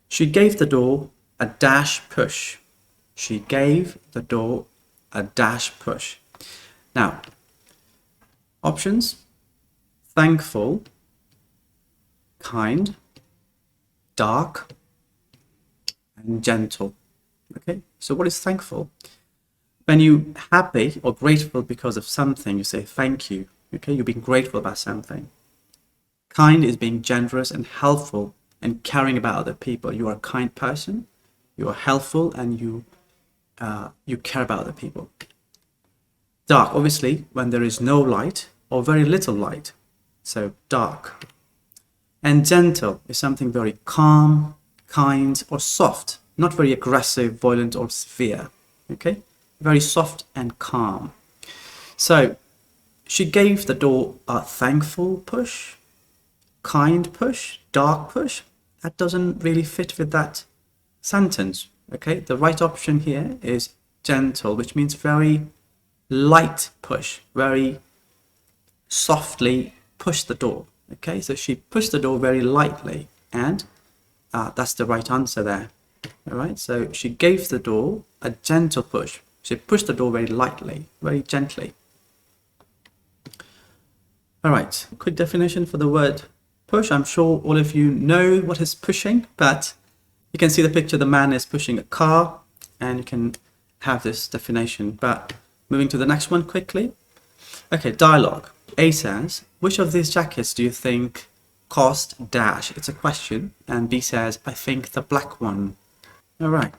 She gave the door a dash push. She gave the door a dash push. Now, options: thankful, kind, dark, and gentle. Okay, so what is thankful? When you're happy or grateful because of something, you say thank you. Okay, you're being grateful about something. Kind is being generous and helpful and caring about other people. You are a kind person, you are helpful, and you care about other people. Dark, obviously, when there is no light or very little light. So dark. And gentle is something very calm, kind, or soft, not very aggressive, violent, or severe. Okay, very soft and calm. So she gave the door a thankful push, kind push, dark push. That doesn't really fit with that sentence. Okay, the right option here is gentle, which means very light push, very softly push the door. Okay, so she pushed the door very lightly, and that's the right answer there. All right, so she gave the door a gentle push. She pushed the door very lightly, very gently. All right, quick definition for the word push. I'm sure all of you know what is pushing, but you can see the picture. The man is pushing a car, and you can have this definition. But moving to the next one quickly. Okay, dialogue. A says, which of these jackets do you think cost dash? It's a question. And B says, I think the black one. All right.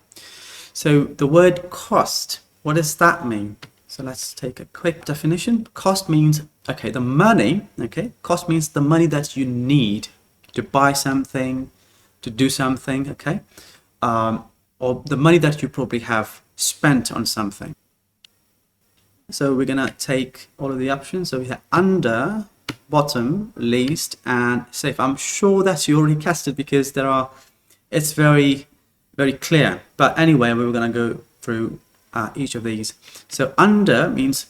So the word cost, what does that mean? So let's take a quick definition. Cost means, okay, the money, okay, cost means the money that you need to buy something, to do something, okay, or the money that you probably have spent on something. So we're gonna take all of the options. So we have under, bottom, least, and safe. I'm sure that you already cast it because it's very, very clear. But anyway, we were gonna go through each of these. So under means,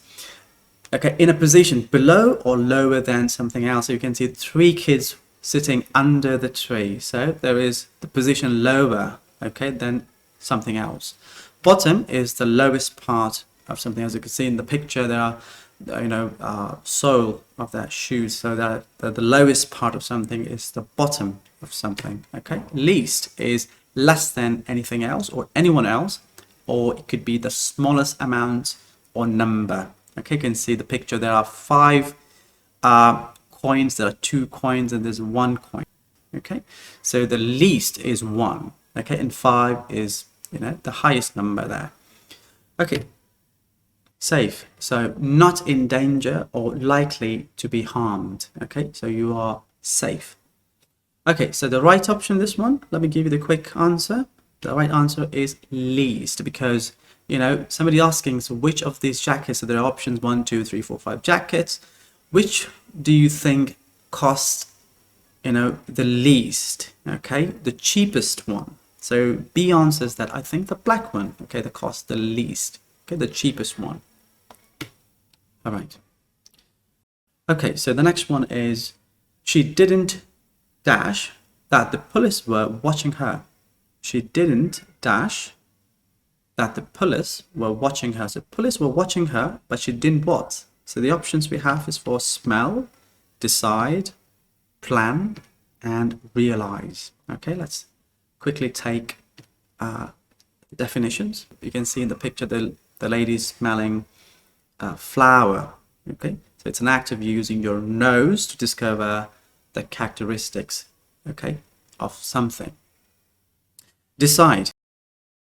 okay, in a position below or lower than something else. So you can see 3 kids sitting under the tree. So there is the position lower, okay, than something else. Bottom is the lowest part of something. As you can see in the picture, there are sole of their shoes, so that the lowest part of something is the bottom of something. Okay, least is less than anything else or anyone else, or it could be the smallest amount or number. Okay, you can see the picture. There are 5 coins. There are 2 coins, and there's 1 coin. Okay, so the least is 1. Okay, and 5 is the highest number there. Okay. Safe, so not in danger or likely to be harmed. Okay, so you are safe. Okay, so the right option, this one, let me give you the quick answer. The right answer is least, because somebody asking, so which of these jackets, so there are options 1, 2, 3, 4, 5 jackets, which do you think costs the least? Okay, the cheapest one. So B answers that I think the black one, okay, the cost the least, okay, the cheapest one. All right. Okay, so the next one is, she didn't dash that the police were watching her. She didn't dash that the police were watching her. So police were watching her, but she didn't what? So the options we have is for smell, decide, plan, and realize. Okay, let's quickly take definitions. You can see in the picture the lady smelling flower. Okay, so it's an act of using your nose to discover the characteristics, okay, of something. Decide.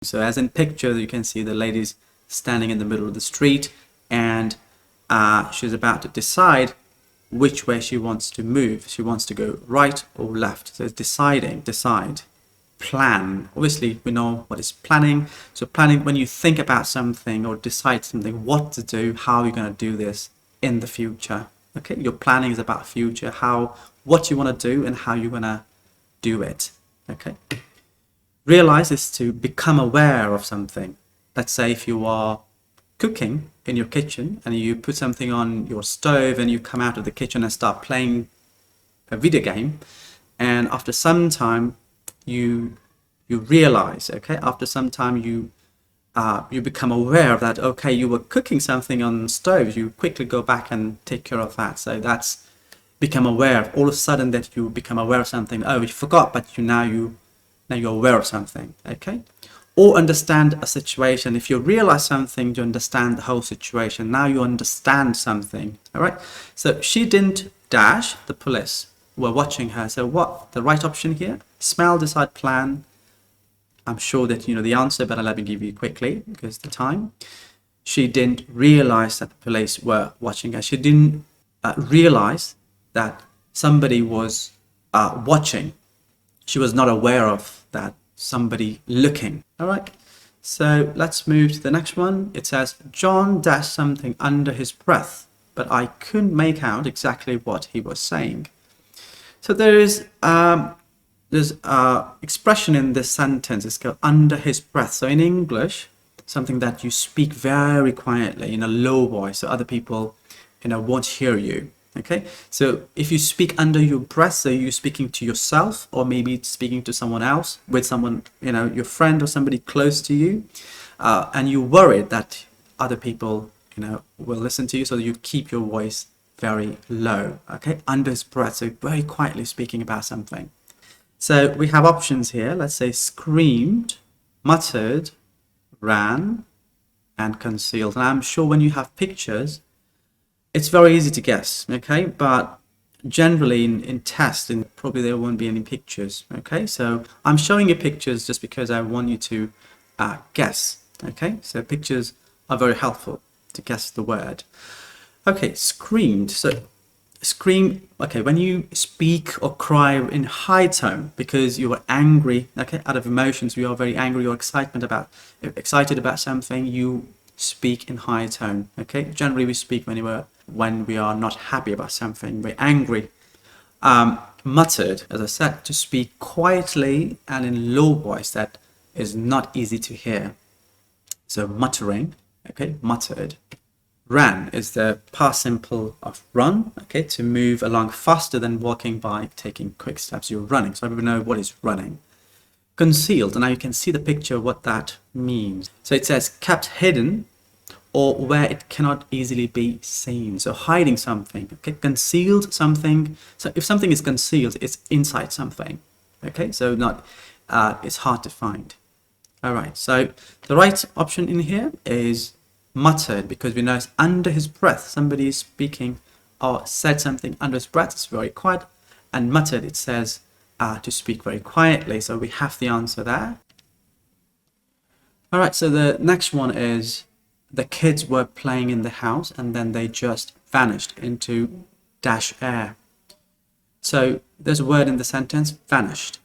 So as in picture, you can see the lady's standing in the middle of the street, and she's about to decide which way she wants to move. She wants to go right or left. So it's deciding. Decide. Plan. Obviously, we know what is planning. So planning, when you think about something or decide something, what to do, how you're going to do this in the future. Okay, your planning is about future, what you want to do and how you're going to do it. Okay. Realize is to become aware of something. Let's say if you are cooking in your kitchen and you put something on your stove and you come out of the kitchen and start playing a video game, and after some time you you realize, okay, after some time you become aware that, okay, you were cooking something on the stove, you quickly go back and take care of that. So that's become aware. All of a sudden that you become aware of something. Oh, you forgot, but now you're aware of something, okay? Or understand a situation. If you realize something, you understand the whole situation. Now you understand something, all right? So she didn't dash, the police were watching her. So what, the right option here? Smell, decide, plan. I'm sure that you know the answer, but let me give you quickly because the time. She didn't realize that the police were watching her. She didn't realize that somebody was watching. She was not aware of that somebody looking. All right. So let's move to the next one. It says, John dashed something under his breath, but I couldn't make out exactly what he was saying. So there's expression in this sentence. It's called under his breath. So in English, something that you speak very quietly in a low voice, so other people, won't hear you. Okay, so if you speak under your breath, so you're speaking to yourself or maybe speaking to someone else, with someone, your friend or somebody close to you, and you're worried that other people, will listen to you, so you keep your voice very low. Okay, under his breath, so very quietly speaking about something. So we have options here. Let's say screamed, muttered, ran, and concealed. And I'm sure when you have pictures, it's very easy to guess, okay? But generally in tests, probably there won't be any pictures, okay? So I'm showing you pictures just because I want you to guess, okay? So pictures are very helpful to guess the word. Okay, screamed. So scream, okay, when you speak or cry in high tone because you are angry, okay, out of emotions, you are very angry or excited about something, you speak in high tone, okay? Generally we speak when we are not happy about something, we're angry. Muttered, as I said, to speak quietly and in low voice that is not easy to hear. So muttering, okay, muttered. Ran is the past simple of run, okay, to move along faster than walking by taking quick steps. You're running, so everyone knows what is running. Concealed, and now you can see the picture what that means. So it says kept hidden or where it cannot easily be seen. So hiding something, okay, concealed something. So if something is concealed, it's inside something, okay, so not, it's hard to find. All right, so the right option in here is muttered, because we know it's under his breath. Somebody is speaking or said something under his breath, it's very quiet. And muttered, it says to speak very quietly. So we have the answer there. All right, so the next one is the kids were playing in the house and then they just vanished into dash air. So there's a word in the sentence, vanished.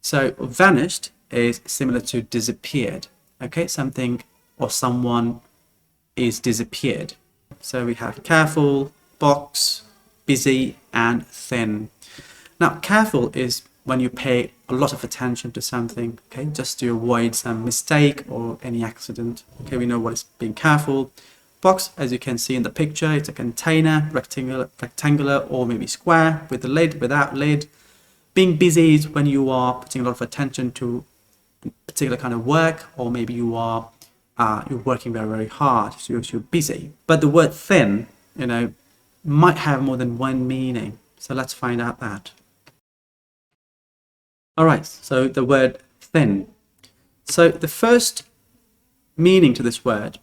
So vanished is similar to disappeared. Okay, something or someone is disappeared. So we have careful, box, busy, and thin. Now, careful is when you pay a lot of attention to something, okay, just to avoid some mistake or any accident. Okay, we know what is being careful. Box, as you can see in the picture, it's a container, rectangular or maybe square, with a lid, without lid. Being busy is when you are putting a lot of attention to a particular kind of work, or maybe you're working very, very hard, so you're busy. But the word thin, might have more than one meaning. So let's find out that. All right, so the word thin. So the first meaning to this word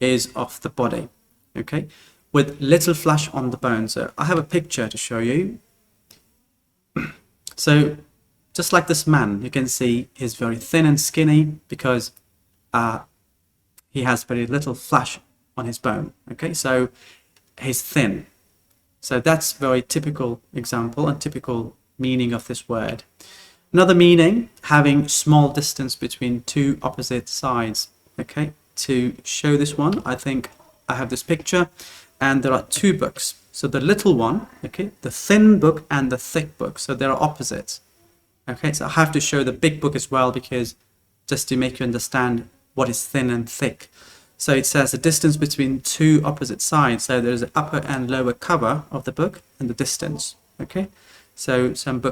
is of the body, okay, with little flesh on the bone. So I have a picture to show you. So just like this man, you can see he's very thin and skinny because he has very little flesh on his bone, okay, so he's thin. So that's very typical example and typical meaning of this word. Another meaning, having small distance between two opposite sides. Okay, to show this one, I think I have this picture and there are two books. So the little one, okay, the thin book and the thick book. So they are opposites. Okay, so I have to show the big book as well, because just to make you understand what is thin and thick. So it says the distance between two opposite sides. So there's the upper and lower cover of the book and the distance. Okay, so some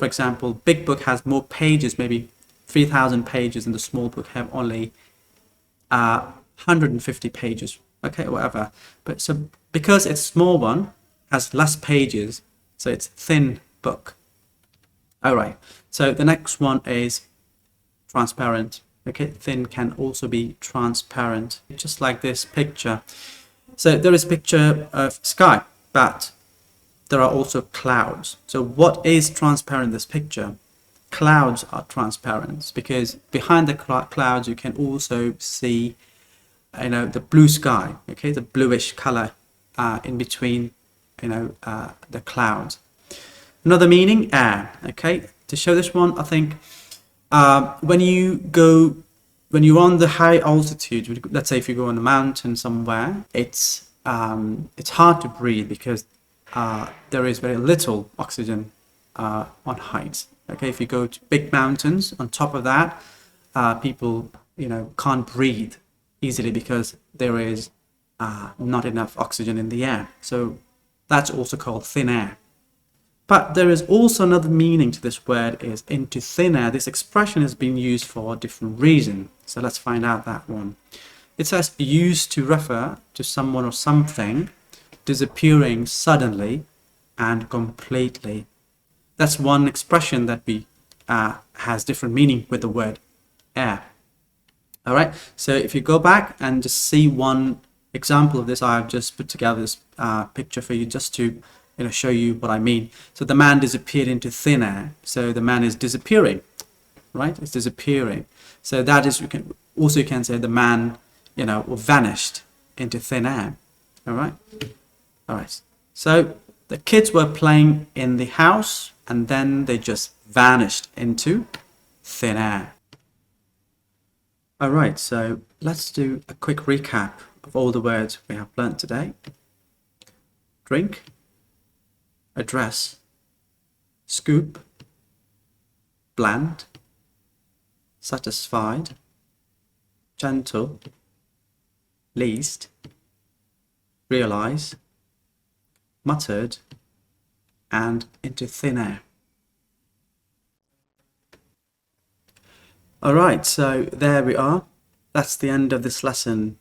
For example, big book has more pages, maybe 3,000 pages, and the small book have only 150 pages, okay, whatever. But so because it's small one has less pages, so it's thin book. All right, so the next one is transparent. Okay, thin can also be transparent, just like this picture. So there is a picture of sky, but there are also clouds. So what is transparent in this picture? Clouds are transparent because behind the clouds you can also see, the blue sky. Okay, the bluish color in between, the clouds. Another meaning, air. Okay, to show this one, I think when you're on the high altitude, let's say if you go on a mountain somewhere, it's hard to breathe because there is very little oxygen on heights. Okay, if you go to big mountains, on top of that, people can't breathe easily because there is not enough oxygen in the air. So that's also called thin air. But there is also another meaning to this word, is into thin air. This expression has been used for a different reason. So let's find out that one. It says used to refer to someone or something disappearing suddenly and completely. That's one expression that has different meaning with the word air. All right. So if you go back and just see one example of this, I've just put together this picture for you just to show you what I mean. So the man disappeared into thin air. So the man is disappearing, right? It's disappearing. So that is, you can say the man, vanished into thin air. All right. All right. So the kids were playing in the house and then they just vanished into thin air. All right. So let's do a quick recap of all the words we have learned today. Drink, address, scoop, bland, satisfied, gentle, least, realize, muttered, and into thin air. Alright, so there we are. That's the end of this lesson.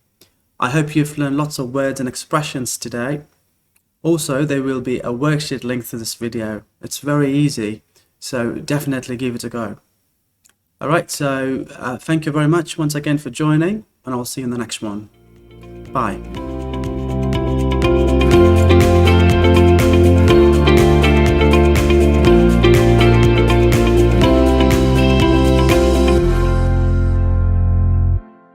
I hope you've learned lots of words and expressions today. Also, there will be a worksheet link to this video. It's very easy, so definitely give it a go. Alright, so thank you very much once again for joining, and I'll see you in the next one. Bye.